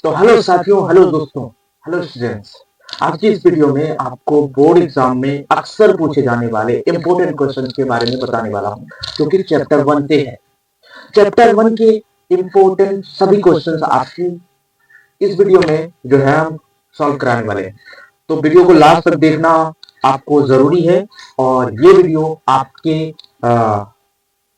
तो हेलो साथियों, हेलो दोस्तों, हेलो स्टूडेंट्स। आज की इस वीडियो में आपको बोर्ड एग्जाम में अक्सर पूछे जाने वाले इंपॉर्टेंट क्वेश्चंस के बारे में बताने वाला हूं, जो कि चैप्टर 1 से है। चैप्टर 1 के इंपॉर्टेंट सभी क्वेश्चंस आपकी इस वीडियो में जो है हम सॉल्व कराने वाले हैं। तो वीडियो को लास्ट तक देखना आपको जरूरी है और ये वीडियो आपके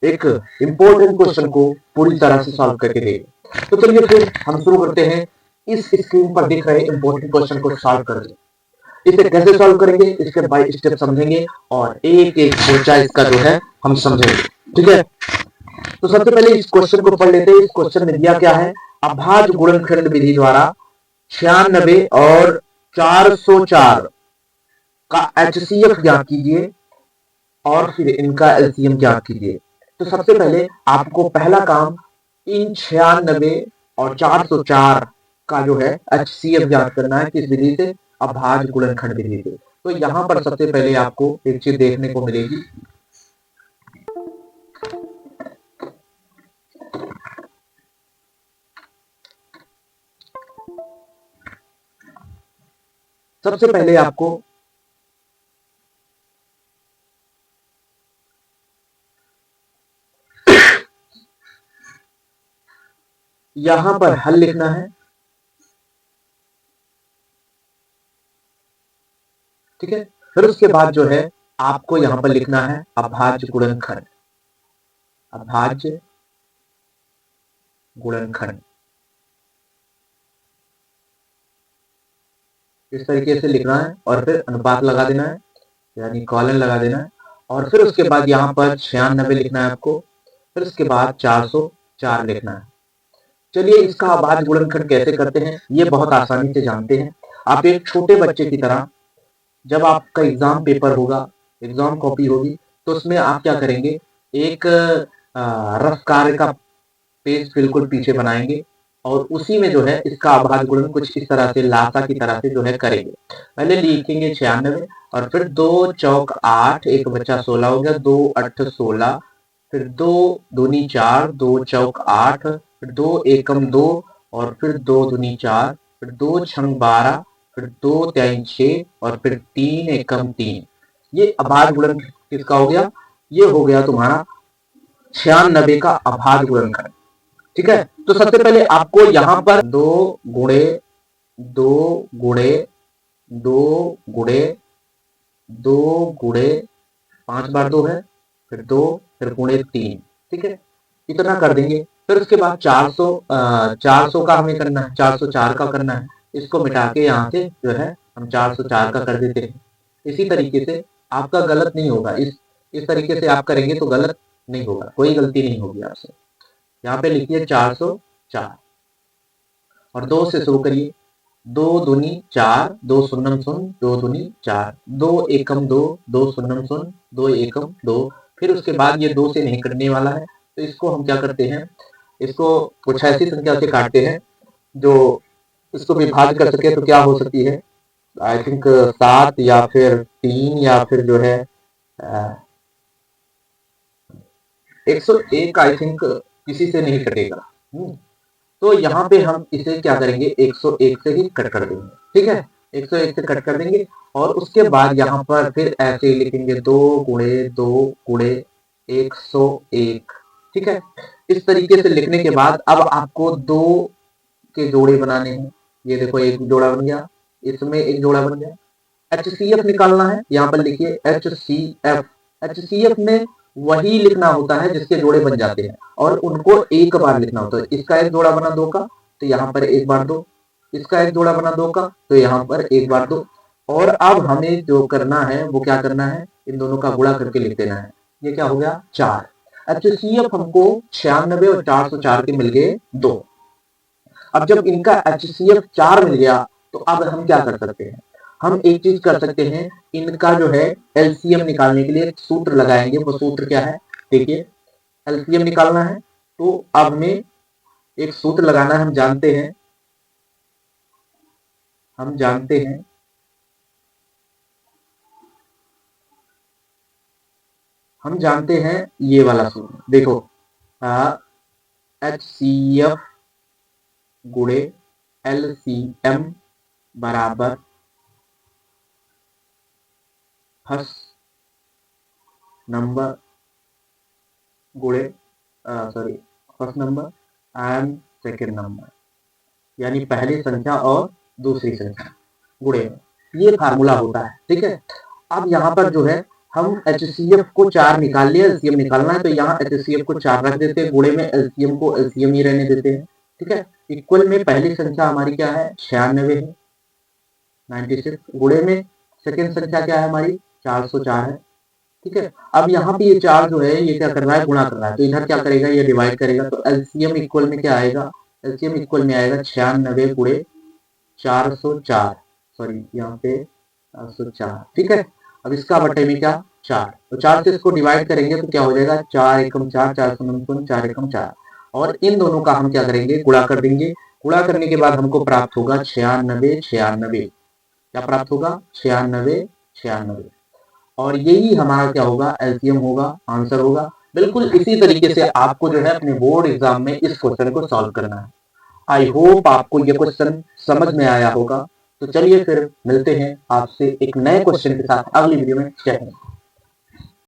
एक इंपॉर्टेंट क्वेश्चन को पूरी तरह से सॉल्व करके देगा। तो चलिए फिर हम शुरू करते हैं। इस स्क्रीन पर दिख रहे इंपॉर्टेंट क्वेश्चन को सॉल्व कर दे। इसे कैसे सॉल्व करेंगे, स्टेप बाय स्टेप समझेंगे और एक एक सोचा इसका जो है हम समझेंगे। ठीक है, तो सबसे पहले इस क्वेश्चन को पढ़ लेते हैं। इस क्वेश्चन में दिया क्या है, अभाज्य गुणनखंड विधि द्वारा 96 और 404 का HCF ज्ञात कीजिए और फिर इनका एलसीएम ज्ञात कीजिए। तो सबसे पहले आपको पहला काम इन 96 और 404 का जो है HCF ज्ञात करना है। किस विधि से? अभाज्य गुणनखंड विधि से। तो यहां पर सबसे पहले आपको एक चीज देखने को मिलेगी। सबसे पहले आपको यहां पर हल लिखना है। ठीक है, फिर उसके बाद जो है आपको यहां पर लिखना है अभाज्य गुणनखंड। अभाज्य गुणनखंड इस तरीके से लिखना है और फिर अनुपात लगा देना है, यानी कॉलन लगा देना है। और फिर उसके बाद यहाँ पर 96 लिखना है आपको। फिर उसके बाद 404 लिखना है। चलिए इसका अभाज्य गुणनखंड कैसे करते हैं ये बहुत आसानी से जानते हैं। आप एक छोटे बच्चे की तरह, जब आपका एग्जाम पेपर होगा, एग्जाम कॉपी होगी, तो उसमें आप क्या करेंगे, एक रफ कार्य का पेज बिल्कुल पीछे बनाएंगे और उसी में जो है इसका अभाज्य गुणन कुछ इस तरह से लासा की तरह से जो है करेंगे। पहले लिखेंगे 96 और फिर 2 चौक 8, एक बच्चा 16 हो गया, 2 8 16, फिर 2 दूनी 4, 2 चौक 8, फिर 2 एकम 2 और फिर 2 दूनी 4, फिर 2 छंग 12, फिर 2 तिहाई 6 और फिर 3 एकम 3। ये अभाज्य गुणन किसका हो गया? ये हो गया तुम्हारा 96 का अभाज्य गुणनखंड। ठीक है, तो सबसे पहले आपको यहां पर 2 गुणे 2 गुणे 2 गुणे 2 गुणे 5 बार 2 है, फिर 2, फिर गुणे 3। ठीक है, इतना कर देंगे। फिर उसके बाद 400 का हमें करना है, 404 का करना है। इसको मिटा के यहाँ से जो है हम 404 का कर देते हैं। इसी तरीके से आपका गलत नहीं होगा। इस तरीके से आप करेंगे तो गलत नहीं होगा, कोई गलती नहीं होगी आपसे। यहाँ पे लिखिए 404 और 2 से शुरू करिए। 2 दूनी 4, 2 शून्यम शून्य, 2 दूनी 4, 2 एकम 2, 2 शून्यम शून्य, 2 एकम 2। फिर उसके बाद ये 2 से नहीं कटने वाला है, तो इसको हम क्या करते हैं, इसको कुछ ऐसी संख्या से काटते हैं जो इसको विभाजित कर सके। तो क्या हो सकती है, आई थिंक 7 या फिर 3 या फिर जो है 101 आई थिंक किसी से नहीं कटेगा। तो यहाँ पे हम इसे क्या करेंगे, 101 से ही कट कर देंगे। ठीक है, 101 से कट कर देंगे और उसके बाद यहाँ पर फिर ऐसे ही लिखेंगे 2 गुणे 2 गुणे 101। ठीक है, इस तरीके से लिखने के बाद अब आपको 2 के जोड़े बनाने हैं। ये देखो एक जोड़ा बन गया, इसमें एक जोड़ा बन गया। HCF निकालना है, यहाँ पर लिखिए HCF। HCF में वही लिखना होता है जिसके जोड़े बन जाते हैं और उनको एक बार लिखना होता है। इसका एक जोड़ा बना 2 का, तो यहाँ पर एक बार 2। इसका एक जोड़ा बना 2 का, तो यहाँ पर एक बार 2। और अब हमें जो करना है वो क्या करना है, इन दोनों का गुणा करके लिख देना है। ये क्या हो गया, 4। HCF हमको 96 और 404 के मिल गए 2। अब जब इनका HCF 4 मिल गया तो अब हम क्या कर सकते हैं, हम एक चीज कर सकते हैं, इनका जो है एलसीएम निकालने के लिए एक सूत्र लगाएंगे। वो सूत्र क्या है, देखिए एलसीएम निकालना है तो अब हमें एक सूत्र लगाना है। हम जानते हैं ये वाला सूत्र। देखो HCF गुणे LCM बराबर फर्स्ट नंबर गुणे first number and second number, यानी पहली संख्या और दूसरी संख्या गुणे, ये फार्मूला होता है। ठीक है, अब यहाँ पर जो है हम HCF को 4 निकाल लिया, LCM निकालना है तो यहाँ HCF को 4 रख देते हैं, गुणे में LCM को LCM ही रहने देते हैं। ठीक है, इक्वल में पहली संख्या हमारी क्या है 96 है 96, गुणे में सेकेंड संख्या क्या है हमारी 404 है। ठीक है, अब यहाँ पे ये 4 जो है ये क्या कर रहा है गुणा कर रहा है, तो इधर क्या करेगा ये डिवाइड करेगा, तो LCM इक्वल में क्या आएगा, LCM इक्वल में आएगा 96 गुणे 404, सॉरी यहाँ पे 404। ठीक है, अब इसका बटे में क्या 4, तो 4 से इसको डिवाइड करेंगे तो क्या हो जाएगा 4 एकम 4, 4 4 4 एकम 4, और इन दोनों का हम क्या करेंगे गुणा कर देंगे। गुणा करने के बाद हमको प्राप्त होगा 96 96, क्या प्राप्त होगा 96 96, और यही हमारा क्या होगा एलसीएम होगा, आंसर होगा। बिल्कुल इसी तरीके से आपको जो है अपने बोर्ड एग्जाम में इस क्वेश्चन को सॉल्व करना है। आई होप आपको ये क्वेश्चन समझ में आया होगा। तो चलिए फिर मिलते हैं आपसे एक नए क्वेश्चन के साथ अगली वीडियो में। जय हिंद।